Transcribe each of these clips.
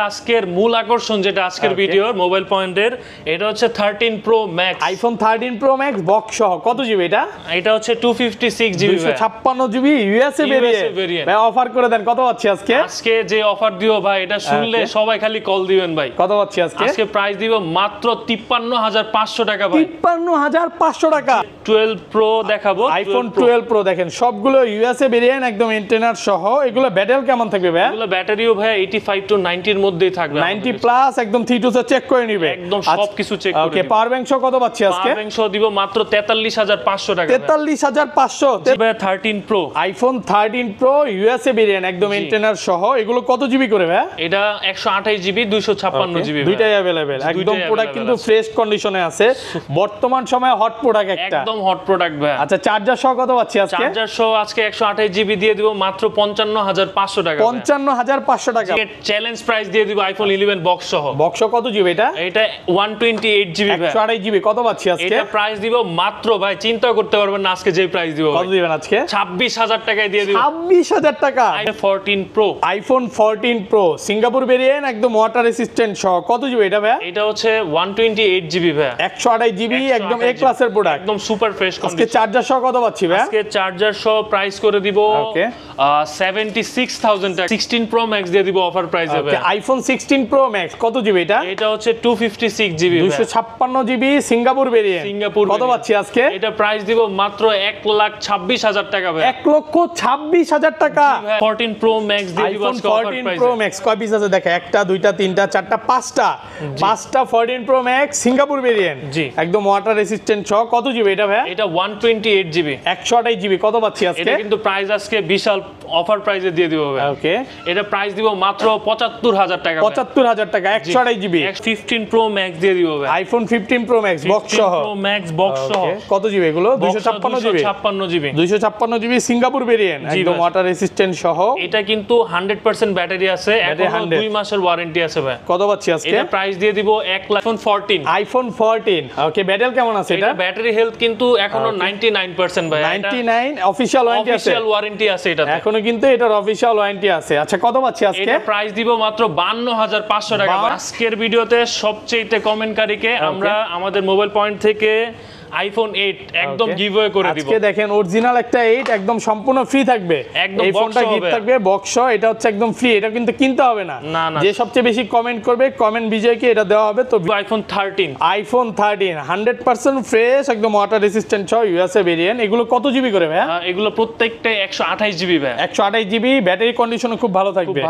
আজকের মূল আকর্ষণ যেটা আজকের ভিডিওর মোবাইল পয়েন্টের এটা হচ্ছে 13 pro max iPhone 13 pro max box সহ কত জিবি এটা হচ্ছে 256 জিবি 256 জিবি ইউএসএ ভেরিয়েন্ট ভাই অফার করে দেন কত পাচ্ছি আজকে যে অফার দিও ভাই এটা শুনলে সবাই খালি কল দিবেন ভাই কত পাচ্ছি আজকে প্রাইস দিব মাত্র 53500 টাকা ভাই 53500 টাকা 12 প্রো দেখাবো আইফোন 12 প্রো দেখেন সবগুলো ইউএসএ ভেরিয়েন্ট একদম ইন্টারনেট সহ এগুলো ব্যাটারি কেমন থাকবে ভাই এগুলো ব্যাটারিও ভাই 85 টু 90 এর মধ্যেই থাকবে 90 প্লাস একদম 3 টু চেক করে নিবে একদম সবকিছু চেক করে ওকে পাওয়ার ব্যাংক কত পাচ্ছি আজকে পাওয়ার ব্যাংক দিব মাত্র 43500 টাকা 43500 13 pro iPhone 13 pro USA variant একদম ইন্টারনেট সহ এগুলো কত জিবি করে ভাই এটা 128 জিবি 256 জিবি দুইটাই अवेलेबल একদম প্রোডাক্ট কিন্তু ফ্রেশ কন্ডিশনে আছে বর্তমান সময়ে হট প্রোডাক্ট একটা একদম হট প্রোডাক্ট ভাই আচ্ছা চার্জার সহ কত পাচ্ছি আজকে চার্জার সহ আজকে 128 জিবি দিয়ে দিব মাত্র 55500 টাকা 55500 টাকা চ্যালেঞ্জ প্রাইস দিয়ে দিব আইফোন 11 বক্স সহ বক্স কত জিবি এটা 128 জিবি ভাই 128 জিবি কত পাচ্ছি আজকে এটা প্রাইস দিব মাত্র ভাই চিন্তা করতে পারবেন না আজকে যে প্রাইস দিব কত দিবেন আজকে 26000 টাকায় দিয়ে দিব 26000 টাকা আইফোন 14 প্রো সিঙ্গাপুর ভেরিয়েন্ট একদম ওয়াটার রেসিস্ট্যান্ট সহ কত জিবি এটা ভাই এটা হচ্ছে 128 জিবি ভাই 128 জিবি একদম এ ক্লাসের প্রোডাক্ট একদম সুপার ফ্রেশ কন্ডিশন আজকে চার্জার সহ কত পাচ্ছি ভাই আজকে চার্জার সহ প্রাইস করে দিব 76000 টাকা 16 প্রো ম্যাক্স দিয়ে দিব অফার প্রাইসে ভাই আইফোন 16 প্রো ম্যাক্স কত জিবি এটা হচ্ছে 256 জিবি 256 জিবি সিঙ্গাপুর ভেরিয়েন্ট কত পাচ্ছি আজকে এটা প্রাইস দিব মাত্র 1,26,000 টাকা ভাই 1,26,000 টাকা 14 প্রো ম্যাক্স দিয়ে দিব আজকে অফার প্রাইসে 14 প্রো ম্যাক্স কয় পিস আছে দেখে একটা দুইটা তিনটা চারটা পাঁচটা 14 প্রো ম্যাক্স সিঙ্গাপুর ভেরিয়েন্ট জি একদম ওয়াটার রেসিস্ট্যান্ট সহ কত জিবি এটা ভাই এটা 128 জিবি 128 জিবি কত পাচ্ছি আজকে এটা কিন্তু প্রাইস আজকে বিশাল অফার প্রাইসে দিয়ে দিব ভাই ওকে এটা প্রাইস দিব মাত্র 75000 টাকা 75000 টাকা 128 জিবি 15 প্রো ম্যাক্স দিয়ে দিব ভাই আইফোন 15 প্রো ম্যাক্স বক্স সহ প্রো ম্যাক্স বক্স সহ কত জিবি এগুলো 256 জিবি 256 জিবি সিঙ্গাপুর ভেরিয়েন্ট একদম ওয়াটার রেসিস্ট্যান্ট সহ এটা কিন্তু 100% ব্যাটারি আছে এখনো 2 মাসের ওয়ারেন্টি আছে ভাই কত পাচ্ছি আজকে এটা প্রাইস দিয়ে দিব 1,14 আইফোন 14 ওকে ব্যাটারি কেমন আছে এটা ব্যাটারি হেলথ কিন্তু এখনো 99% ভাই 99 অফিশিয়াল ওয়ারেন্টি আছে অফিশিয়াল ওয়ারেন্টি আছে এটাতে এখনো কিন্তু এটার অফিশিয়াল ওয়ারেন্টি আছে আচ্ছা কত পাচ্ছি আজকে এটা প্রাইস দিব মাত্র 52500 টাকা আজকের ভিডিওতে সবচেয়ে কমেন্টকারীকে আমরা আমাদের মোবাইল পয়েন্ট থেকে আইফোন 8 একদম গিভঅ্যাওয়ে করে দিব আজকে দেখেন অরিজিনাল একটা 8 একদম সম্পূর্ণ ফ্রি থাকবে এই ফোনটা গিফট থাকবে বক্স এটা হচ্ছে একদম ফ্রি এটা কিন্তু কিনতে হবে না যে সবচেয়ে বেশি কমেন্ট করবে কমেন্ট বিজয়কে এটা দেওয়া হবে তো আইফোন 13 100% ফ্রেশ একদম ওয়াটার রেসিস্ট্যান্ট সহ ইউএসএ ভেরিয়েন্ট এগুলো কত জিবি করে ভাই এগুলো প্রত্যেকটা 128 জিবি ভাই 128 জিবি ব্যাটারি কন্ডিশন খুব ভালো থাকবে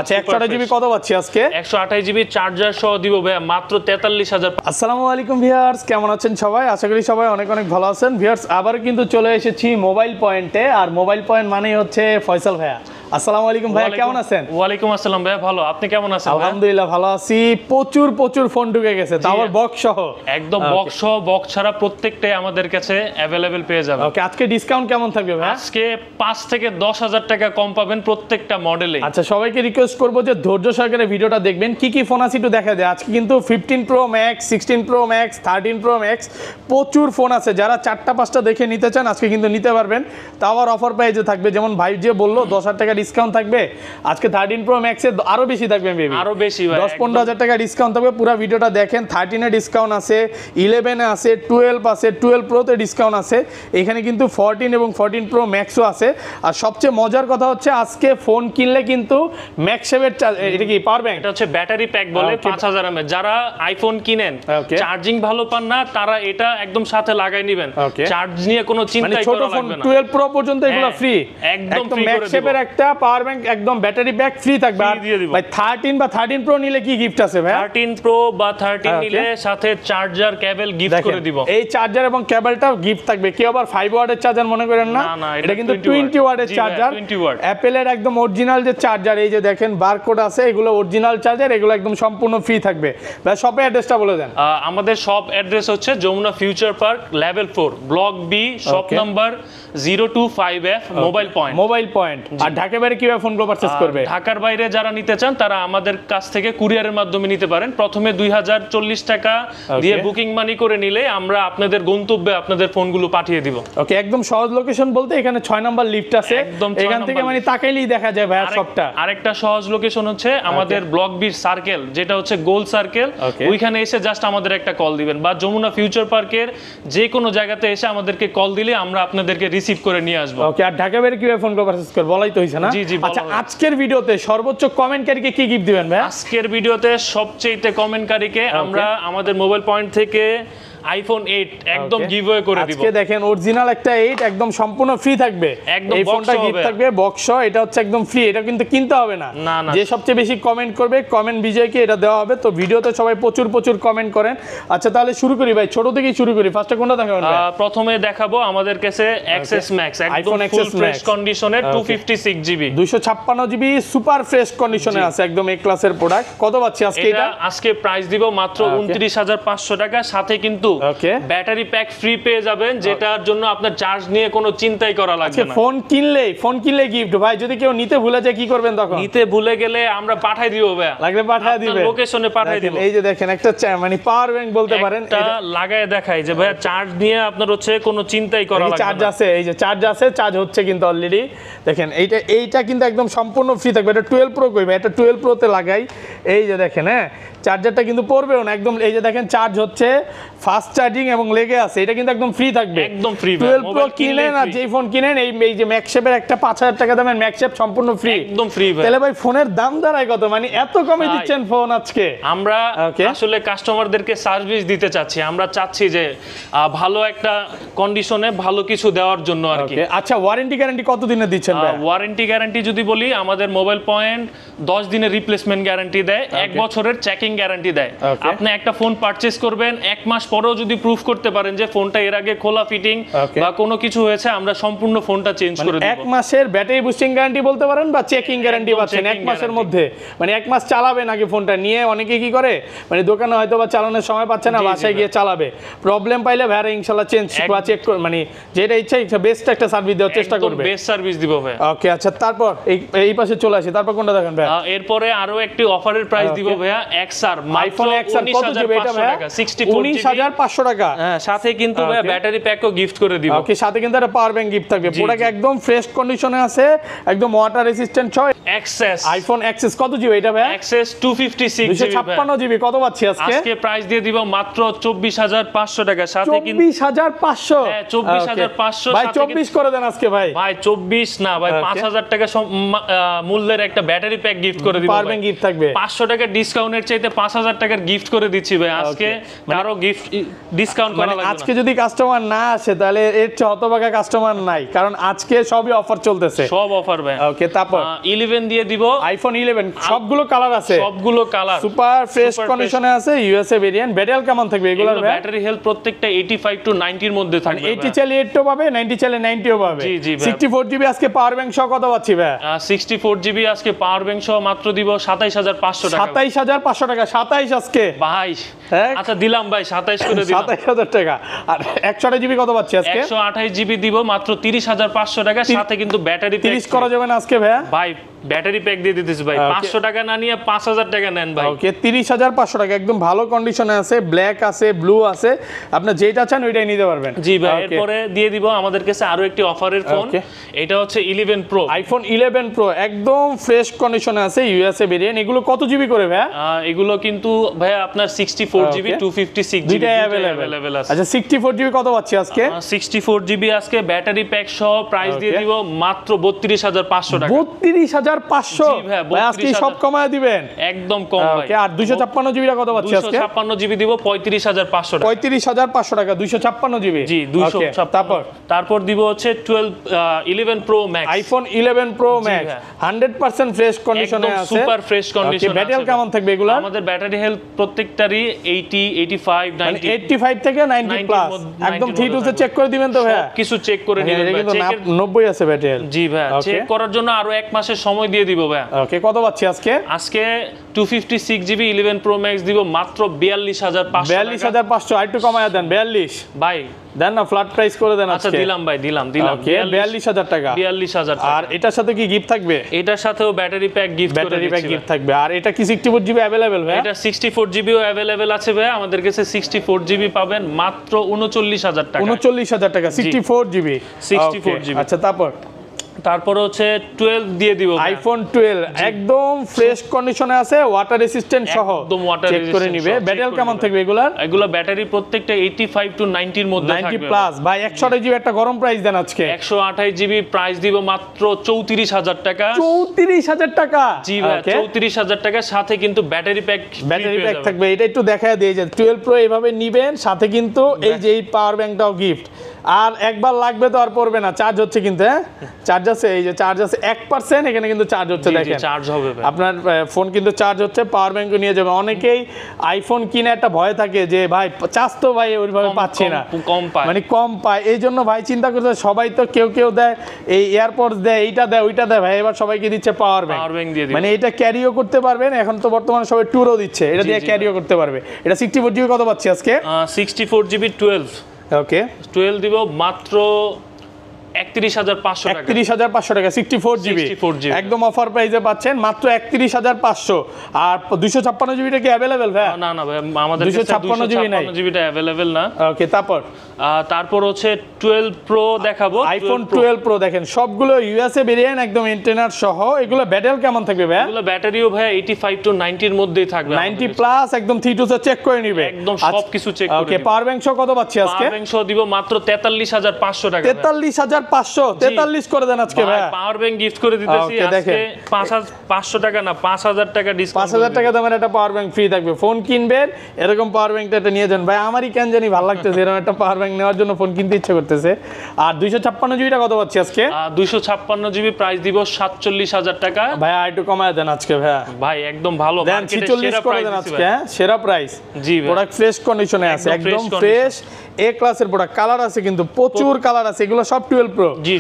আচ্ছা 128 জিবি কত পাচ্ছি আজকে 128 জিবি চার্জার সহ দিব ভাই মাত্র 43000 আসসালামু আলাইকুম ভিউয়ার্স কেমন আছেন সবাই আশা করি সবাই অনেক অনেক ভালো আছেন ভিউয়ার্স আবার কিন্তু চলে এসেছি মোবাইল পয়েন্টে আর মোবাইল পয়েন্ট মানেই হচ্ছে ফয়সাল ভাইয়া আসসালামু আলাইকুম ভাইয়া কেমন আছেন ওয়ালাইকুম আসসালাম ভাইয়া ভালো আপনি কেমন আছেন আলহামদুলিল্লাহ ভালো আছি প্রচুর ফোন ঢুকে গেছে তাও আবার বক্স সহ একদম বক্স সহ বক্স ছাড়া প্রত্যেকটাই আমাদের কাছে अवेलेबल পেয়ে যাবেন ওকে আজকে ডিসকাউন্ট কেমন থাকবে ভাই আজকে 5 থেকে 10000 টাকা কম পাবেন প্রত্যেকটা মডেলে আচ্ছা সবাইকে রিকোয়েস্ট করব যে ধৈর্য সহকারে ভিডিওটা দেখবেন কি ফোন আছে একটু দেখা দেয় আজকে কিন্তু 15 pro max 16 pro max 13 pro max প্রচুর ফোন আছে যারা 4টা 5টা দেখে নিতে চান আজকে কিন্তু নিতে পারবেন তাও আবার অফার প্রাইসে থাকবে যেমন ভাই যে বললো 10000 টাকা ডিসকাউন্ট থাকবে আজকে 13 প্রো ম্যাক্সে আরো বেশি থাকবে মেবি আরো বেশি ভাই 10-15000 টাকা ডিসকাউন্ট থাকবে পুরো ভিডিওটা দেখেন 13 এ ডিসকাউন্ট আছে 11 এ আছে 12 আছে 12 প্রো তে ডিসকাউন্ট আছে এখানে কিন্তু 14 এবং 14 প্রো ম্যাক্সও আছে আর সবচেয়ে মজার কথা হচ্ছে আজকে ফোন কিনলে কিন্তু ম্যাক্সেভের এটা কি পাওয়ার ব্যাংক এটা হচ্ছে ব্যাটারি প্যাক বলে 5000 mAh যারা আইফোন কিনেন চার্জিং ভালো পান না তারা এটা একদম সাথে লাগাই নেবেন চার্জ নিয়ে কোনো চিন্তাই করা লাগবে না 12 প্রো পর্যন্ত এগুলো ফ্রি একদম ফ্রি করে দিব ম্যাক্সেভের একটা পাওয়ার ব্যাংক একদম ব্যাটারি ব্যাক ফ্রি থাকবে ভাই 13 বা 13 প্রো নিলে কি গিফট আছে ভাই 13 প্রো বা 13 নিলে সাথে চার্জার কেবল গিফট করে দিব এই চার্জার এবং কেবলটাও গিফট থাকবে কি আবার 5 ওয়াটের চার্জার মনে করেন না এটা কিন্তু 20 ওয়াটের চার্জার অ্যাপেলের একদম অরিজিনাল যে চার্জার এই যে দেখেন বারকোড আছে এগুলো অরিজিনাল চার্জার এগুলো একদম সম্পূর্ণ ফ্রি থাকবে ভাই শপের অ্যাড্রেসটা বলে দেন আমাদের শপ অ্যাড্রেস হচ্ছে Jamuna future park level 4 block B shop number 025F mobile point আর ঢাকা বাইরে কিভাবে ফোনগুলো পারচেজ করবে? ঢাকার বাইরে যারা নিতে চান তারা আমাদের কাছ থেকে কুরিয়ারের মাধ্যমে নিতে পারেন। প্রথমে 2040 টাকা দিয়ে বুকিং মানি করে নিলে আমরা আপনাদের গন্তব্যে আপনাদের ফোনগুলো পাঠিয়ে দিব। ওকে, একদম সহজ লোকেশন বলতে এখানে 6 নাম্বার লিফট আছে, এখান থেকে মানে তাকাইলেই দেখা যায় ভাইয়ার শপটা। আরেকটা সহজ লোকেশন হচ্ছে আমাদের ব্লক বি সার্কেল, যেটা হচ্ছে গোল সার্কেল, ওইখানে এসে জাস্ট আমাদের একটা কল দিবেন, বা যমুনা ফিউচার পার্কের যে কোনো জায়গাতে এসে আমাদেরকে কল দিলে আমরা আপনাদেরকে রিসিভ করে নিয়ে আসবো। ওকে, আর ঢাকা বাইরে কিভাবে ফোনগুলো পারচেজ করবে বলাই তো হইছে না? জি জি। আচ্ছা, আজকের ভিডিওতে সর্বোচ্চ কমেন্টকারীকে কি গিফট দিবেন ভাই? আজকের ভিডিওতে সবচেয়ে কমেন্টকারীকে আমরা আমাদের মোবাইল পয়েন্ট থেকে আইফোন 8 একদম গিভঅ্যাওয়ে করে দিব। আজকে দেখেন অরিজিনাল একটা 8 একদম সম্পূর্ণ ফ্রি থাকবে। এই ফোনটা গিফট থাকবে বক্স, এটা হচ্ছে একদম ফ্রি, এটা কিন্তু কিনতে হবে না। যে সবচেয়ে বেশি কমেন্ট করবে, কমেন্ট বিজয়কে এটা দেওয়া হবে। তো ভিডিওতে সবাই প্রচুর প্রচুর কমেন্ট করেন। আচ্ছা, তাহলে শুরু করি ভাই, ছোট থেকেই শুরু করি। ফার্স্টে কোনটা দেখাবেন ভাই? প্রথমে দেখাবো আমাদের কাছে এক্সএস ম্যাক্স, একদম ফুল ফ্রেশ কন্ডিশনে 256 জিবি 256 জিবি সুপার ফ্রেশ কন্ডিশনে আছে, একদম এ ক্লাসের প্রোডাক্ট। কত পাচ্ছি আজকে এটা? আজকে প্রাইস দিব মাত্র 29500 টাকা, সাথে কিন্তু ব্যাটারি প্যাক ফ্রি পেয়ে যাবেন, যেটার জন্য আপনার চার্জ নিয়ে কোনো চিন্তাই করা লাগবে না। ফোন কিনলে গিফট ভাই, যদি কেউ নিতে ভুলে যায় কি করবেন তখন? নিতে ভুলে গেলে আমরা পাঠাই দিব ভাই, লাগলে পাঠাই দিবেন, লোকেশনে পাঠাই দিব। এই যে দেখেন একটা মানে পাওয়ার ব্যাংক বলতে পারেন, এটা লাগায় দেখাই যে ভাই চার্জ নিয়ে আপনার হচ্ছে কোনো চিন্তাই করা লাগবে না। চার্জ আছে, এই যে চার্জ আছে, চার্জ হচ্ছে কিন্তু অলরেডি। দেখেন এইটা কিন্তু একদম সম্পূর্ণ ফ্রি থাকবে। এটা 12 প্রো কইবে, এটা 12 প্রোতে লাগাই। এই যে দেখেন, হ্যাঁ চার্জারটা কিন্তু পড়বেও না একদম। এই যে দেখেন চার্জ হচ্ছে, ফাস্ট চার্জিং এবং লেগে আছে, এটা কিন্তু একদম ফ্রি থাকবে, একদম ফ্রি। 12 প্রো কিনেন আর যেই ফোন কিনেন, এই যে ম্যাক্সশেপের একটা 5000 টাকা দামের ম্যাক্সশেপ সম্পূর্ণ ফ্রি, একদম ফ্রি ভাই। তাহলে ভাই ফোনের দাম দাঁড়ায় কত? মানে এত কমে দিচ্ছেন ফোন আজকে। আমরা আসলে কাস্টমারদেরকে সার্ভিস দিতে চাচ্ছি, আমরা চাচ্ছি যে ভালো একটা কন্ডিশনে ভালো কিছু দেওয়ার জন্য আর কি। আচ্ছা, ওয়ারেন্টি গ্যারান্টি কত দিনের দিচ্ছেন ভাই? ওয়ারেন্টি গ্যারান্টি যদি বলি, আমাদের মোবাইল পয়েন্ট 10 দিনের রিপ্লেসমেন্ট গ্যারান্টি দেয়, 1 বছরের চেকিং গ্যারান্টি দেয়। আপনি একটা ফোন পারচেজ করবেন, 1 মাস পরেও যদি প্রুফ করতে পারেন যে ফোনটা এর আগে খোলা ফিটিং বা কোনো কিছু হয়েছে, আমরা সম্পূর্ণ ফোনটা চেঞ্জ করে দেব। 1 মাসের ব্যাটারি বুস্টিং গ্যারান্টি বলতে পারেন, বা চেকিং গ্যারান্টি পাচ্ছেন 1 মাসের মধ্যে। মানে 1 মাস চালাবেন আগে ফোনটা নিয়ে। অনেকে কি করে, মানে দোকানে হয়তো বা চালানোর সময় পাচ্ছে না, বাসায় গিয়ে চালাবে, প্রবলেম পাইলে ভাইরা ইনশাআল্লাহ চেঞ্জ বা চেক করে, মানে যেটা ইচ্ছা বেস্ট একটা সার্ভিস দেওয়ার চেষ্টা করবে। বেস্ট সার্ভিস দিব ভাই। ওকে, আচ্ছা তারপর এই পাশে চলে আসি, তারপর কোনটা দেখেন ভাই? এরপরে আরো একটি অফারের প্রাইস দিব ভাইয়া, XR আইফোন XR কত জিবি এটা ভাই? 19500 টাকা। হ্যাঁ, সাথে কিন্তু ভাই ব্যাটারি প্যাকও গিফট করে দিব। ওকে, সাথে কিন্তু একটা পাওয়ার ব্যাংক গিফট থাকবে। প্রোডাক্ট একদম ফ্রেশ কন্ডিশনে আছে, একদম ওয়াটার রেজিস্ট্যান্ট ছয়। এক্সএস আইফোন এক্সএস কত জিবি এটা ভাই? এক্সএস 256 জিবি 256 জিবি কত পাচ্ছি আজকে? আজকে প্রাইস দিয়ে দিব মাত্র 24500 টাকা, সাথে কিন্তু 24500। হ্যাঁ 24500 ভাই 24 করে দেন আজকে ভাই। ভাই 24 না ভাই, 5000 টাকা মূল্যের একটা ব্যাটারি প্যাক গিফট করে দিব। পাওয়ার ব্যাংক গিফট থাকবে। 500 টাকা ডিসকাউন্টের চাইতে 5000 টাকার গিফট করে দিচ্ছি ভাই আজকে। আরো গিফট ডিসকাউন্ট করা লাগবে না। আজকে যদি কাস্টমার না আসে তাহলে এর চেয়ে হতভাগা কাস্টমার নাই, কারণ আজকে সবই অফার চলতেছে, সব অফার ভাই। ওকে, তারপর 11 দিয়ে দিব। আইফোন 11 সবগুলো কালার আছে, সবগুলো কালার সুপার ফ্রেশ কন্ডিশনে আছে, ইউএসএ ভেরিয়েন্ট। ব্যাটারি কেমন থাকবে এগুলোর ভাই? ব্যাটারি হেলথ প্রত্যেকটা 85 টু 90 এর মধ্যে থাকবে। 80 চাইলে 80 পাবে, 90 চাইলে 90ও পাবে। জি জি ভাই। 64 জিবি আজকে পাওয়ার ব্যাংক সহ কত পাচ্ছি ভাই? 64 জিবি আজকে পাওয়ার ব্যাংক সহ মাত্র দিব 27500 টাকা। 27500 টাকা 27 আজকে ভাই। আচ্ছা দিলাম ভাই, 27 করে দিলাম, 27000 টাকা। আর 128 জিবি কত পাচ্ছি আজকে? 128 জিবি দিব মাত্র 30500 টাকা, সাথে কিন্তু ব্যাটারি 30 করা যাবে না আজকে ভাই? ভাই ব্যাটারি প্যাক দিয়ে দিতেছি ভাই, 500 টাকা না নিয়ে 5000 টাকা নেন ভাই। ওকে, 30500 টাকা, একদম ভালো কন্ডিশনে আছে, ব্ল্যাক আছে, ব্লু আছে, আপনি যেটা চান ওইটাই নিতে পারবেন। জি ভাই। এরপরে দিয়ে দিব আমাদের কাছে আরো একটি অফারের ফোন, এটা হচ্ছে 11 প্রো। আইফোন 11 প্রো একদম ফ্রেশ কন্ডিশনে আছে, ইউএসএ ভেরিয়েন্ট। এগুলো কত জিবি করে ভাই? এগুলো কিন্তু ভাই আপনার 64 জিবি 256 জিবি अवेलेबल আছে। আচ্ছা 64 জিবি কত পাচ্ছি আজকে? 64 জিবি আজকে ব্যাটারি প্যাক সহ প্রাইস দিয়ে দিব মাত্র 32500 টাকা। 32500 ভাই আজকে সব কমায় দিবেন, একদম কম ভাই। ওকে, আর 256 জিবিটা কত পাচ্ছি আজকে? 256 জিবি দিব 35500 টাকা। 35500 টাকা 256 জিবি। জি 256। তারপর দিব হচ্ছে 11 pro max. IPhone 11 pro max 100% fresh কন্ডিশনে আছে, সুপার ফ্রেশ কন্ডিশনে আছে। ব্যাটারি কেমন থাকবে এগুলা? আমাদের ব্যাটারি হেলথ প্রত্যেকটারই 80 85 90 85 থেকে 90 প্লাস, একদম 3 তে চেক করে দিবেন তো ভাই? কিছু চেক করে নেবেন ভাই। কিন্তু 90 আছে ব্যাটারি। জি ভাই, চেক করার জন্য আরো 1 মাসের সময় সময় দিয়ে দিব ভাই। ওকে, কত পাচ্ছি আজকে? আজকে 256 জিবি 11 প্রো ম্যাক্স দিব মাত্র 42500। 42500, আর একটু কমায় দেন। 42 ভাই দেন না, ফ্ল্যাট প্রাইস করে দেন আজকে। আচ্ছা দিলাম ভাই, দিলাম। ওকে, 42000 টাকা। 42000 টাকা। আর এটার সাথে কি গিফট থাকবে? এটার সাথেও ব্যাটারি প্যাক গিফট করে ব্যাটারি প্যাক দিচ্ছি গিফট থাকবে। আর এটা কি 64 জিবি अवेलेबल ভাই? এটা 64 জিবিও अवेलेबल আছে ভাই। আমাদের কাছে 64 জিবি পাবেন মাত্র 39000 টাকা। 39000 টাকা 64 জিবি। 64 জিবি। আচ্ছা, তারপর হচ্ছে 12 দিয়ে দিব ভাই। আইফোন 12 একদম ফ্রেশ কন্ডিশনে আছে, ওয়াটার রেসিস্ট্যান্ট সহ। একদম ওয়াটার চেক করে নিবে। ব্যাটারি কেমন থাকবে এগুলার? এগুলো ব্যাটারি প্রত্যেকটা 85 টু 90 এর মধ্যে থাকবে। 90 প্লাস ভাই। 128 জিবি একটা গরম প্রাইস দেন আজকে। 128 জিবি প্রাইস দিব মাত্র 34000 টাকা। 34000 টাকা? জি ভাই, 34000 টাকার সাথে কিন্তু ব্যাটারি প্যাক থাকবে। এটা একটু দেখায় দিয়ে যে 12 প্রো এইভাবে নিবেন, সাথে কিন্তু এই যে এই পাওয়ার ব্যাংকটাও গিফট। আর একবার লাগবে তো আর পড়বে না। চার্জ হচ্ছে কিন্তু, হ্যাঁ চার্জ আছে, এই যে চার্জ আছে 1%, এখানে কিন্তু চার্জ হচ্ছে। দেখেন চার্জ হবে ভাই। আপনার ফোন কিন্তু চার্জ হচ্ছে, পাওয়ার ব্যাংকও নিয়ে যাবে। অনেকেই আইফোন কিনে একটা ভয় থাকে যে ভাই চার্জ তো ভাই ওইভাবে পাচ্ছি না, কম পায়, মানে কম পায়। এই জন্য ভাই চিন্তা করতে, সবাই তো কেউ দেয় এই এয়ারপডস দেয়, এইটা দেয় ওইটা দেয়, ভাই এবার সবাইকে দিচ্ছে পাওয়ার ব্যাংক দিয়ে দিবে। মানে এটা ক্যারিও করতে পারবেন। এখন তো বর্তমানে সবাই ট্যুরও দিচ্ছে, এটা দিয়ে ক্যারিও করতে পারবে। এটা 64 জিবি কত পাচ্ছি আজকে? 64 জিবি 12। ওকে, 12 দিব মাত্র 31500 টাকা। 31500 টাকা 64 জিবি একদম অফার প্রাইসে পাচ্ছেন মাত্র 31500। আর 256 জিবিটা কি अवेलेबल ভাই? না ভাই, আমাদের কাছে 256 জিবি নাই। 256 জিবিটা अवेलेबल না। ওকে, তারপর হচ্ছে 12 প্রো দেখাবো। আইফোন 12 প্রো দেখেন, সবগুলো ইউএসএ ভেরিয়েন্ট, একদম ইন্টেনার সহ। এগুলো ব্যাটারি কেমন থাকবে ভাই? এগুলো ব্যাটারিও ভাই 85 টু 90 এর মধ্যেই থাকবে। 90 প্লাস একদম 3 চেক করে নিবে, একদম সবকিছু চেক করে। ওকে, পাওয়ার ব্যাংক সহ কত পাচ্ছি আজকে? পাওয়ার ব্যাংক সহ দিব মাত্র 43500 টাকা। 43500, 43 করে দেন আজকে ভাই। পাওয়ার ব্যাংক গিফট করে দিতেছি আজকে 5500 টাকা না 5000 টাকা ডিসকাউন্ট। 5000 টাকা দামের একটা পাওয়ার ব্যাংক ফ্রি থাকবে। ফোন কিনবেন এরকম পাওয়ার ব্যাংকটা একটা নিয়ে যান ভাই। আমারই কেন জানি ভালো লাগতেছে এরকম একটা পাওয়ার ব্যাংক নেওয়ার জন্য, ফোন কিনতে ইচ্ছে করতেছে। আর 256 জিবিটা কত পাচ্ছি আজকে? 256 জিবি প্রাইস দিব 47000 টাকা। ভাই আর একটু কমায় দেন আজকে ভাই। ভাই একদম ভালো, মার্কেটে সেরা প্রাইস দেন আজকে। হ্যাঁ, সেরা প্রাইস। জি ভাই, প্রোডাক্ট ফ্রেশ কন্ডিশনে আছে, একদম ফ্রেশ এ ক্লাসের প্রোডাক্ট। কালার আছে কিন্তু প্রচুর কালার আছে, এগুলো সব 12 প্রো। জি,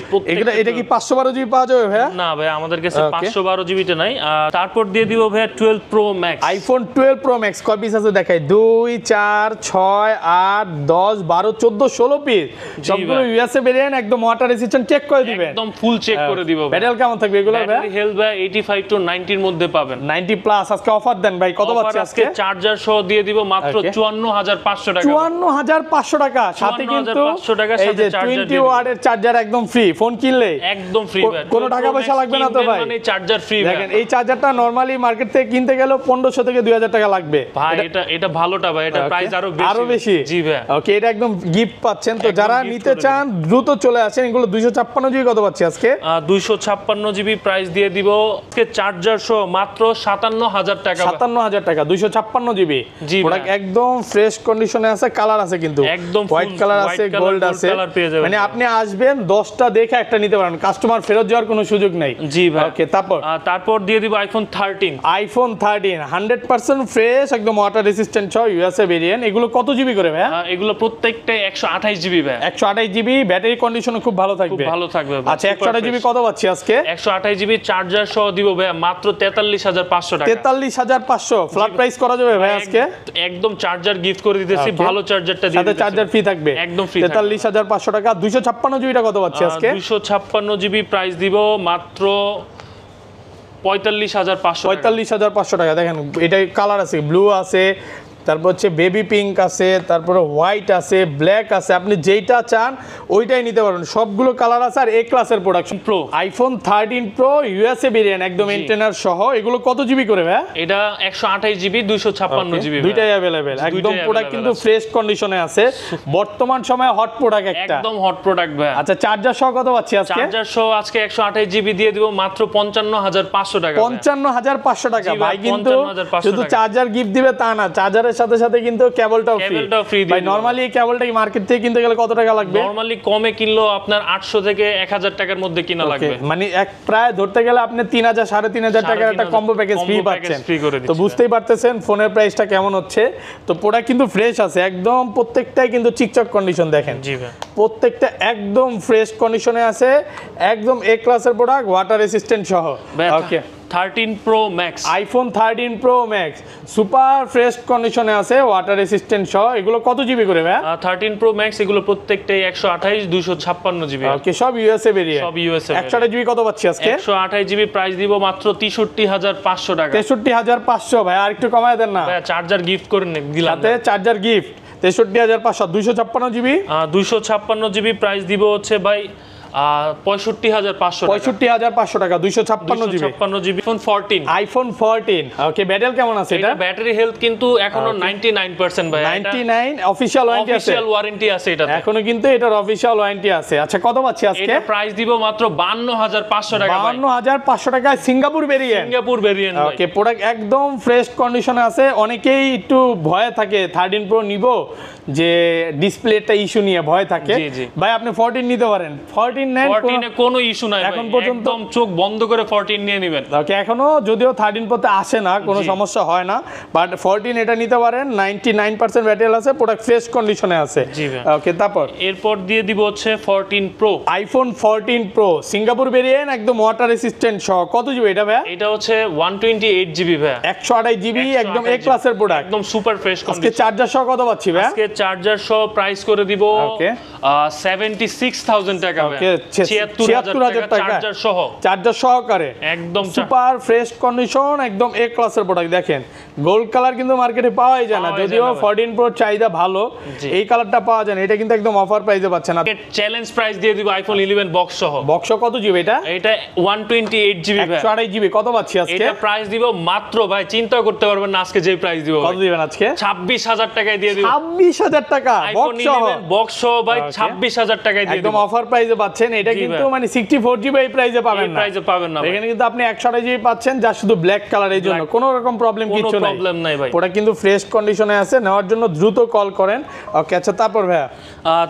এটা কি 512 জিবি পাওয়া যাবে ভাই? না ভাই, আমাদের কাছে 512 জিবিটা নাই। তারপর দিয়ে দিব ভাই 12 pro max. IPhone 12 pro max কয় পিস আছে দেখাই? 2 4 6 8 10 12 14 16 পিস। সবগুলো ইউএসএ ভেরিয়েন্ট, একদম ওয়াটার রেসিস্ট্যান্ট, চেক করে দিবেন। একদম ফুল চেক করে দিব। ব্যাটারি কেমন থাকবে এগুলো ভাই? ব্যাটারি হেলথ ভাই 85 টু 90 এর মধ্যে পাবেন। 90 প্লাস। আজকে অফার দেন ভাই, কত পাচ্ছি আজকে? চার্জার সহ দিয়ে দিব মাত্র 54500 টাকা। 54500 টাকা, সাথে কিন্তু এই যে 20 ওয়াটের চার্জার একদম ফ্রি। ফোন কিনলে একদম ফ্রি ভাই, কোনো টাকা পয়সা লাগবে না তো ভাই। মানে চার্জার ফ্রি। দেখেন এই চার্জারটা নরমালি মার্কেট থেকে কিনতে গেলে 1500 থেকে 2000 টাকা লাগবে ভাই। এটা ভালোটা ভাই, এটা প্রাইস আরো বেশি। জি ভাই, ওকে, এটা একদম গিফট পাচ্ছেন। তো যারা নিতে চান দ্রুত চলে আসেন। এগুলো 256 জিবি কত পাচ্ছি আজকে? 256 জিবি প্রাইস দিয়ে দিব চার্জার সহ মাত্র 57000 টাকা। 57000 টাকা 256 জিবি প্রোডাক্ট, একদম ফ্রেশ কন্ডিশনে আছে। কালার আছে কিন্তু, একদম হোয়াইট কালার আছে, গোল্ড আছে। মানে আপনি আসবেন 10টা দেখে একটা নিতে পারেন, কাস্টমার ফেরত যাওয়ার কোনো সুযোগ নাই। জি ভাই। ওকে, তারপর দিয়ে দিব আইফোন 13। আইফোন 13 100% ফ্রেশ, একদম ওয়াটার রেসিস্ট্যান্ট সহ ইউএসএ ভেরিয়েন্ট। এগুলো কত জিবি করে ভাই? এগুলো প্রত্যেকটা 128 জিবি ভাই। 128 জিবি, ব্যাটারি কন্ডিশন খুব ভালো থাকবে। ভালো থাকবে। আচ্ছা, 128 জিবি কত পাচ্ছি আজকে? 128 জিবি চার্জার সহ দিব ভাই মাত্র 43500 টাকা। 43500 ফ্ল্যাট প্রাইস করা যাবে ভাই আজকে? একদম চার্জার গিফট করে দিতেছি, ভালো চার্জারটা দিয়ে সাথে চার্জার ফ্রি থাকবে, একদম ফ্রি। 43500 টাকা। 256 জিবিটা কত পাচ্ছি আজকে? 256 জিবি প্রাইস দিব মাত্র 45500 45500 টাকা। দেখেন এটা কালার আছে, ব্লু আছে, তারপর হচ্ছে বেবি পিঙ্ক আছে, তারপরে হোয়াইট আছে, ব্ল্যাক আছে। আপনি যেইটা চান ওইটাই নিতে পারবেন, সবগুলো কালার আছে। আর এ ক্লাসের production pro iPhone 13 pro USA variant, একদম ইন্টেনার সহ। এগুলো কত জিবি করে ভাই? এটা 128 জিবি 256 জিবি, দুইটাই अवेलेबल। একদম প্রোডাক্ট কিন্তু ফ্রেশ কন্ডিশনে আছে, বর্তমান সময়ে হট প্রোডাক্ট একটা, একদম হট প্রোডাক্ট ভাই। আচ্ছা, চার্জার সহ কত পাচ্ছি আজকে? চার্জার সহ আজকে 128 জিবি দিয়ে দিব মাত্র 55500 টাকা। 55500 টাকা ভাই। কিন্তু শুধু চার্জার গিফট দিবে তা না, চার্জারের চার্জারের সাথে সাথে কিন্তু কেবলটাও ফ্রি ভাই নরমালি এই কেবলটা কি মার্কেট থেকে কিনতে গেলে কত টাকা লাগবে নরমালি কমে কিনলো আপনার 800 থেকে 1000 টাকার মধ্যে কিনা লাগবে মানে এক প্রায় ধরতে গেলে আপনি 3000 3500 টাকার একটা কম্বো প্যাকেজ ফ্রি পাচ্ছেন তো বুঝতেই পারতেছেন ফোনের প্রাইসটা কেমন হচ্ছে তো প্রোডাক্ট কিন্তু ফ্রেশ আছে একদম প্রত্যেকটাই কিন্তু চিকচক কন্ডিশন দেখেন জি ভাই প্রত্যেকটা একদম ফ্রেশ কন্ডিশনে আছে একদম এ ক্লাসের প্রোডাক্ট ওয়াটার রেসিস্ট্যান্ট সহ ওকে 13 Pro Max iPhone 13 Pro Max super fresh কন্ডিশনে আছে ওয়াটার রেসিস্ট্যান্ট সহ এগুলো কত জিবি করে ভাই 13 Pro Max এগুলো প্রত্যেকটাই 128 256 জিবি ওকে সব ইউএসএ ভেরিয়েন্ট সব ইউএসএ 128 জিবি কত পাচ্ছি আজকে 128 জিবি প্রাইস দিব মাত্র 63500 টাকা 63500 ভাই আর একটু কমায় দেন না ভাই চার্জার গিফট করে দিলাম সাথে charger gift 63500 256 GB 256 GB price দিব হচ্ছে ভাই 65500 টাকা 256 GB 256 GB phone 14 iPhone 14 okay battery কেমন আছে এটা ব্যাটারি হেলথ কিন্তু এখনো 99% ভাই 99 অফিশিয়াল ওয়ারেন্টি আছে অফিশিয়াল ওয়ারেন্টি আছে এটা এখনো কিন্তু এটার অফিশিয়াল ওয়ারেন্টি আছে আচ্ছা কত পাচ্ছি আজকে এটা প্রাইস দিব মাত্র 52500 টাকা ভাই 52500 টাকায় সিঙ্গাপুর ভেরিয়েন্ট ভাই ওকে প্রোডাক্ট একদম ফ্রেশ কন্ডিশনে আছে অনেকেই একটু ভয় থাকে 13 প্রো নিব যে ডিসপ্লেটা ইস্যু নিয়ে ভয় থাকে ভাই আপনি 14 নিতে পারেন 14 14 এ কোনো ইস্যু নাই এখন পর্যন্ত একদম চোখ বন্ধ করে 14 নিয়ে নেবেন ওকে এখনো যদিও 13 প্রোতে আসে না কোনো সমস্যা হয় না বাট 14 এটা নিতে পারেন 99% ব্যাটারি আছে প্রোডাক্ট ফ্রেশ কন্ডিশনে আছে ওকে তারপর এরপর দিয়ে দিব হচ্ছে 14 pro iPhone 14 pro Singapore variant একদম ওয়াটার রেসিস্ট্যান্ট সহ কত জিবি এটা ভাই এটা হচ্ছে 128 জিবি ভাই 128 জিবি একদম এ ক্লাসের প্রোডাক্ট একদম সুপার ফ্রেশ কন্ডিশন আজকে চার্জার সহ কত পাচ্ছি ভাই আজকে চার্জার সহ প্রাইস করে দিব 76000 টাকা ভাই 76000 টাকা চার্জার সহকারে একদম সুপার ফ্রেশ কন্ডিশন একদম এ ক্লাসের প্রোডাক্ট দেখেন গোল্ড কালার কিন্তু মার্কেটে পাওয়াই যায় না যদিও 14 প্রো চাহিদা ভালো এই কালারটা পাওয়া যায় না এটা কিন্তু একদম অফার প্রাইসে পাচ্ছেন না চ্যালেঞ্জ প্রাইস দিয়ে দিব আইফোন 11 বক্স সহ কত জিবি এটা 128 জিবি ভাই 128 জিবি কত পাচ্ছি আজকে এটা প্রাইস দিব মাত্র ভাই চিন্তা করতে পারবেন না আজকে যে প্রাইস দিব কত দিবেন আজকে 26000 টাকায় দিয়ে দিব 26000 টাকা বক্স সহ ভাই 26000 টাকায় দিয়ে একদম অফার প্রাইসে পাচ্ছেন এটা কিন্তু মানে 64 জিবি এই প্রাইসে পাবেন না এখানে কিন্তু আপনি 128 জিবি পাচ্ছেন যা শুধু ব্ল্যাক কালার এই জন্য কোনো রকম প্রবলেম কিছু নাই ভাই ওটা কিন্তু ফ্রেশ কন্ডিশনে আছে নেওয়ার জন্য দ্রুত কল করেন ওকে আচ্ছা তারপর ভাই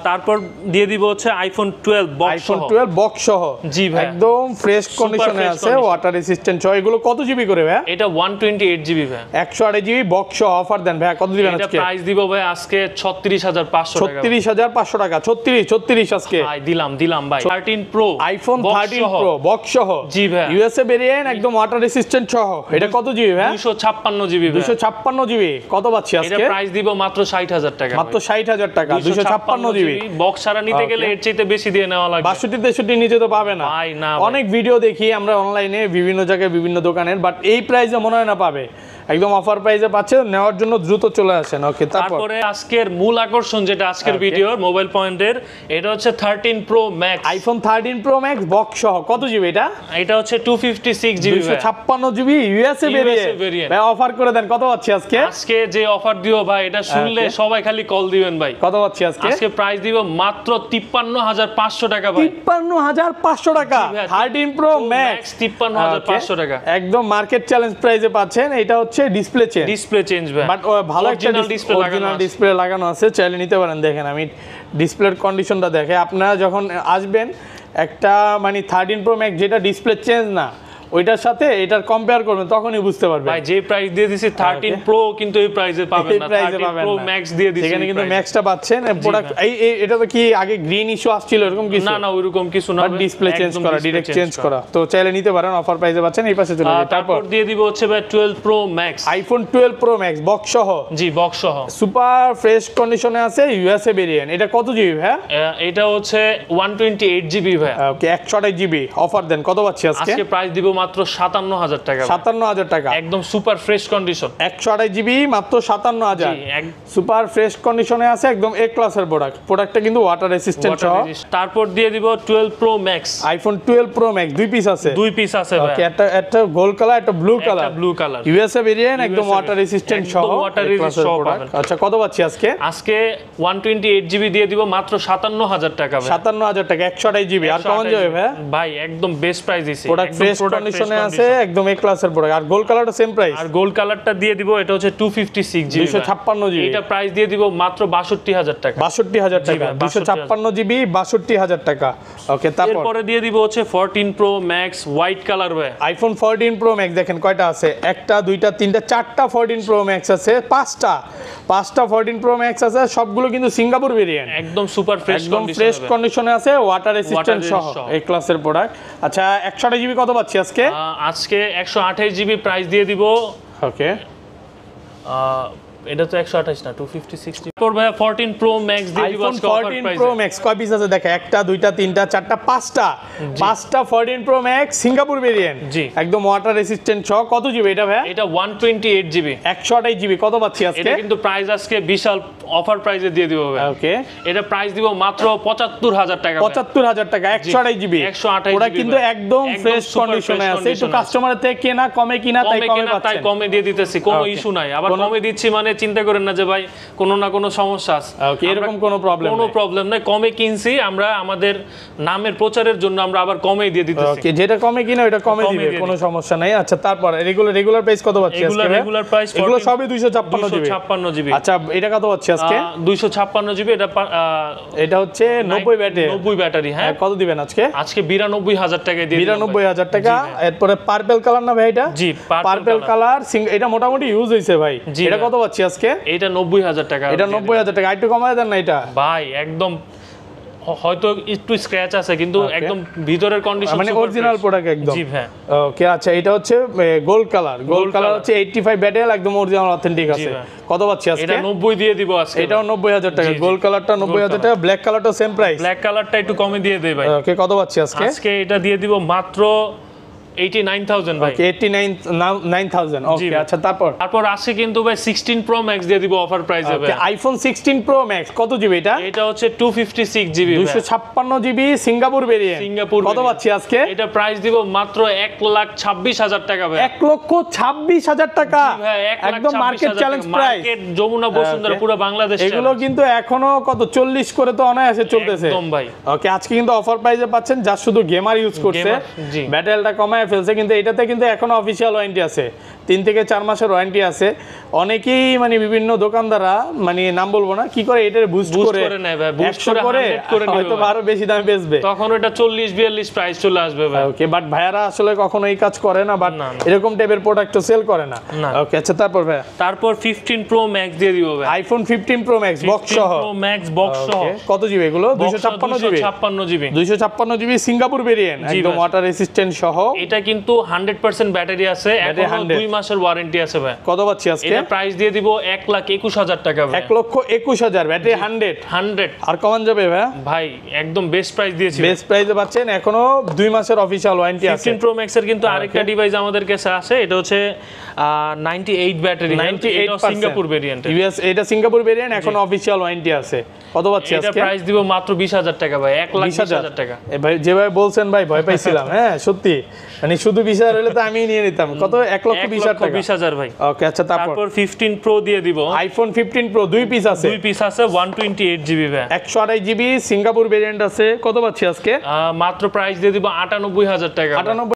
তারপর দিয়ে দিব হচ্ছে আইফোন 12 বক্স সহ জি ভাই একদম ফ্রেশ কন্ডিশনে আছে ওয়াটার রেসিস্ট্যান্ট সহ এগুলো কত জিবি করে ভাই এটা 128 জিবি ভাই 128 জিবি বক্স সহ অফার দেন ভাই কত দিবেন আজকে এটা প্রাইস দিব ভাই আজকে 36500 টাকা 36500 টাকা 36 আজকে ভাই দিলাম ভাই 13 প্রো আইফোন 13 প্রো বক্স সহ জি ভাই ইউএসএ ভেরিয়েন্ট একদম ওয়াটার রেসিস্ট্যান্ট সহ এটা কত জিবি ভাই 256 জিবি ভাই 256 জিবি কত পাচ্ছি আজকে এটা প্রাইস দিব মাত্র 60000 টাকা মাত্র 60000 টাকা 256 জিবি বক্স ছাড়া নিতে গেলে এর চাইতে বেশি দিয়ে নেওয়া লাগবে 62 63 নিচে তো পাবে না ভাই না অনেক ভিডিও দেখি আমরা অনলাইনে বিভিন্ন জায়গায় বিভিন্ন দোকানের বাট এই প্রাইসে মনে হয় না পাবে একদম অফার প্রাইসে পাচ্ছে নেওয়ার জন্য দ্রুত চলে আসেন ওকে তারপরে আজকের মূল আকর্ষণ যেটা আজকের ভিডিওর মোবাইল পয়েন্টের এটা হচ্ছে 13 pro max iPhone 13 pro max box সহ কত জিবি এটা হচ্ছে 256 জিবি 256 জিবি ইউএসএ ভেরিয়েন্ট ভাই অফার করে দেন কত পাচ্ছি আজকে যে অফার দিও ভাই এটা শুনলে সবাই খালি কল দিবেন ভাই কত পাচ্ছি আজকে প্রাইস দিব মাত্র 53500 টাকা ভাই 53500 টাকা 13 প্রো ম্যাক্স 53500 টাকা একদম মার্কেট চ্যালেঞ্জ প্রাইসে পাচ্ছেন এটা হচ্ছে ডিসপ্লে চেঞ্জ ভাই বাট ভালো একটা অরিজিনাল ডিসপ্লে লাগানো আছে চাইলে নিতে পারেন দেখেন আমি ডিসপ্লের কন্ডিশনটা দেখে আপনারা যখন আসবেন একটা মানে 13 প্রো ম্যাক্স যেটা ডিসপ্লে চেঞ্জ না ওইটার সাথে এটার কম্পেয়ার করবেন তখনই বুঝতে পারবেন ভাই যে প্রাইস দিয়ে দিছি 13 প্রো কিন্তু এই প্রাইসে পাবেন না 13 প্রো ম্যাক্স দিয়ে দিছি এখানে কিন্তু ম্যাক্সটা পাচ্ছেন প্রোডাক্ট এই এটা তো কি আগে গ্রিন ইস্যু আসছিল এরকম কিছু না ওইরকম কিছু না ডিসপ্লে চেঞ্জ করা ডাইরেক্ট চেঞ্জ করা তো চাইলে নিতে পারেন অফার প্রাইসে পাচ্ছেন এই পাশে চলে যান তারপর দিয়ে দিব হচ্ছে ভাই 12 pro max iPhone 12 pro max box সহ জি বক্স সহ সুপার ফ্রেশ কন্ডিশনে আছে ইউএসএ ভেরিয়েন্ট এটা কত জিবি ভাই এটা হচ্ছে 128 জিবি ভাই ওকে 128 জিবি অফার দেন কত পাচ্ছি আজকে প্রাইস দিব মাত্র 57000 টাকা 57000 টাকা একদম সুপার ফ্রেশ কন্ডিশন 128 জিবি মাত্র 57000 সুপার ফ্রেশ কন্ডিশনে আছে একদম এ ক্লাসের প্রোডাক্টটা কিন্তু ওয়াটার রেসিস্ট্যান্ট সহ তারপর দিয়ে দিব 12 pro max iPhone 12 pro max দুই পিস আছে ভাই ওকে একটা গোল্ড কালার একটা ব্লু কালার ইউএসএ ভেরিয়েন্ট একদম ওয়াটার রেসিস্ট্যান্ট সহ ওয়াটার রেসিস্ট্যান্ট সহ পাবেন আচ্ছা কত পাচ্ছি আজকে 128 জিবি দিয়ে দিব মাত্র 57000 টাকা ভাই 57000 টাকা 128 জিবি আর কমন যাবে ভাই একদম বেস্ট প্রাইস দিছি প্রোডাক্ট ফ্রেশ কন্ডিশনে আছে, একদম এ ক্লাসের প্রোডাক্ট। আর গোল্ড কালারটা সেম প্রাইস? আর গোল্ড কালারটা দিয়ে দিব, এটা হচ্ছে 256 জিবি, 256 জিবি। এটা প্রাইস দিয়ে দিব মাত্র 62000 টাকা। 62000 টাকা, 256 জিবি 62000 টাকা। ওকে, তারপর এরপরে দিয়ে দিব হচ্ছে 14 প্রো ম্যাক্স হোয়াইট কালার ভাই। আইফোন 14 প্রো ম্যাক্স দেখেন কয়টা আছে, একটা দুইটা তিনটা চারটা 14 প্রো ম্যাক্স আছে, পাঁচটা 14 প্রো ম্যাক্স আছে, সবগুলো কিন্তু সিঙ্গাপুর ভেরিয়েন্ট, একদম সুপার ফ্রেশ একদম ফ্রেশ কন্ডিশনে আছে, ওয়াটার রেসিস্ট্যান্ট সহ এই ক্লাসের প্রোডাক্ট। আচ্ছা 128 জিবি কত পাচ্ছি আজকে? আজকে 128 জিবি প্রাইস দিয়ে দিব। ওকে, এটা তো 128 না, 256 পর ভাই 14 প্রো ম্যাক্স দিয়ে দিব আজকে অফার 14 প্রাইসে। প্রো ম্যাক্স কয় পিস আছে দেখে, একটা দুইটা তিনটা চারটা পাঁচটা 14 প্রো ম্যাক্স সিঙ্গাপুর ভেরিয়েন্ট, জি একদম ওয়াটার রেসিস্ট্যান্ট সহ। কত জিবি এটা ভাই? এটা 128 জিবি, 128 জিবি কত পাচ্ছি আজকে? এটা কিন্তু প্রাইস আজকে বিশাল অফার প্রাইসে দিয়ে দিব ভাই। ওকে, এটা প্রাইস দিব মাত্র 75000 টাকা। 75000 টাকা, 128 জিবি। 128 ওটা জিবি কিন্তু একদম ফ্রেশ কন্ডিশনে আছে, একটু কাস্টমারের থেকে কেনা কমে কিনা তাই কমে তাই পাচ্ছেন। কমে দিয়ে দিতেছি, কোনো ইস্যু নাই। আবার কমে দিচ্ছি মানে চিন্তা করেন না যে ভাই কোনো না কোনো সমস্যা আছে, ওকে, এরকম কোনো প্রবলেম কোনো প্রবলেম নাই। কমে কিনছি আমরা, আমাদের নামের প্রচারের জন্য আমরা আবার কমে দিয়ে দিতেছি। ওকে, যেটা কমে কিনা ওটা কমে দিবে, কোনো সমস্যা নাই। আচ্ছা তারপর রেগুলার প্রাইস কত পাচ্ছি আজকে? রেগুলার প্রাইস এগুলো সবই 256 জিবি। 256 জিবি। আচ্ছা এটা কত পাচ্ছি আজকে? 256 জিবি। এটা হচ্ছে 90 ব্যাটারি। 90 ব্যাটারি, হ্যাঁ। কত দিবেন আজকে? আজকে 92000 টাকায় দিয়ে দিলাম। 92000 টাকা। এরপরে পার্পল কালার না ভাই এটা? জি, পার্পল কালার, এটা মোটামুটি ইউজ হইছে ভাই। এটা কত পাচ্ছি আজকে? এটা 90000 টাকা। এটা 90000 টাকা, একটু কমায় দেন না এটা ভাই। একদম হয়তো একটু স্ক্র্যাচ আছে কিন্তু একদম ভিতরের কন্ডিশন মানে অরিজিনাল প্রোডাক্ট একদম। জি হ্যাঁ। ওকে, আচ্ছা এটা হচ্ছে গোল্ড কালার হচ্ছে 85 ব্যাটারি, একদম অরিজিনাল অথেন্টিক আছে। কত পাচ্ছি আজকে? এটা 90 দিয়ে দিব আজকে। এটাও 90000 টাকা, গোল্ড কালারটা 90000 টাকা, ব্ল্যাক কালারটা সেম প্রাইস। ব্ল্যাক কালারটা একটু কমে দিয়ে দেই ভাই। ওকে, কত পাচ্ছি আজকে? আজকে এটা দিয়ে দিব মাত্র 89000 ভাই। 89000। ওকে, আচ্ছা তারপর আসে কিন্তু ভাই 16 প্রো ম্যাক্স দিয়ে দিব অফার প্রাইসে ভাই। আইফোন 16 প্রো ম্যাক্স কত জিবি এটা? এটা হচ্ছে 256 জিবি, 256 জিবি সিঙ্গাপুর ভেরিয়েন্ট। কত পাচ্ছি আজকে? এটা প্রাইস দিব মাত্র 1,26,000 টাকা ভাই। 1,26,000 টাকা, একদম market challenge price. Market Jamuna Bashundhara পুরো বাংলাদেশ। এগুলো কিন্তু এখনো কত 40 করে তো অনায়াসে চলতেছে একদম ভাই। ওকে, আজকে কিন্তু অফার প্রাইসে পাচ্ছেন, যা শুধু গেমার ইউজ করছে, ব্যাটারিটা কমায় ফেলছে, কিন্তু এটাতে কিন্তু এখনো অফিশিয়াল ওয়ারেন্টি আছে, 3 থেকে 4 মাসের ওয়ারেন্টি আছে। অনেকেই মানে বিভিন্ন দোকানদাররা মানে নাম বলবো না কি করে, এটা বুস্ট করে নেয় ভাই, বুস্ট 100 করে হয়তো আরো বেশি দামে বেচবে, তখন এটা 40-42 প্রাইস চলে আসবে ভাই। ওকে, বাট ভাইয়ারা আসলে কখনো এই কাজ করে না, বাট এরকম টাইপের প্রোডাক্ট তো সেল করে না। ওকে, আচ্ছা তারপর ভাই? তারপর 15 প্রো ম্যাক্স দিয়ে দিব ভাই। আইফোন 15 প্রো ম্যাক্স বক্স সহ। প্রো ম্যাক্স বক্স সহ। কত জিবি এগুলো? 256 জিবি। 256 জিবি সিঙ্গাপুর ভেরিয়েন্ট, একদম ওয়াটার রেসিস্ট্যান্ট সহ। এটা কিন্তু 100% ব্যাটারি আছে, এখনো 2 মাসের ওয়ারেন্টি আছে ভাই। কত পাচ্ছি আজকে? এটা প্রাইস দিয়ে দিব 1,21,000 টাকা ভাই। 1,21,000, ব্যাটারি 100 আর কমান যাবে ভাই? ভাই একদম বেস্ট প্রাইস দিয়েছি, বেস্ট প্রাইসে পাচ্ছেন, এখনো 2 মাসের অফিশিয়াল ওয়ারেন্টি আছে। 15 প্রো ম্যাক্স এর কিন্তু আরেকটা ডিভাইস আমাদের কাছে আছে, এটা হচ্ছে 98 ব্যাটারি, 98% সিঙ্গাপুর ভেরিয়েন্ট। এটা সিঙ্গাপুর ভেরিয়েন্ট, এখনো অফিশিয়াল ওয়ারেন্টি আছে। কত পাচ্ছি আজকে? এটা প্রাইস দিব মাত্র 20000 টাকা ভাই, 1,20,000 টাকা। ভাই যেভাবে বলছেন ভাই ভয় পাইছিলাম, হ্যাঁ সত্যি, মানে শুধু 20,000 হলে তো আমি নিয়ে নিতাম। কত? 1,20,000 টাকা। 1,20,000 ভাই। ওকে, আচ্ছা তারপর 15 প্রো দিয়ে দিব। আইফোন 15 প্রো 2 পিস আছে, 2 পিস আছে, 128 জিবি ভাই, 128 জিবি সিঙ্গাপুর ভেরিয়েন্ট আছে। কত পাচ্ছি আজকে? মাত্র প্রাইস দিয়ে দিব 98,000 টাকা। 98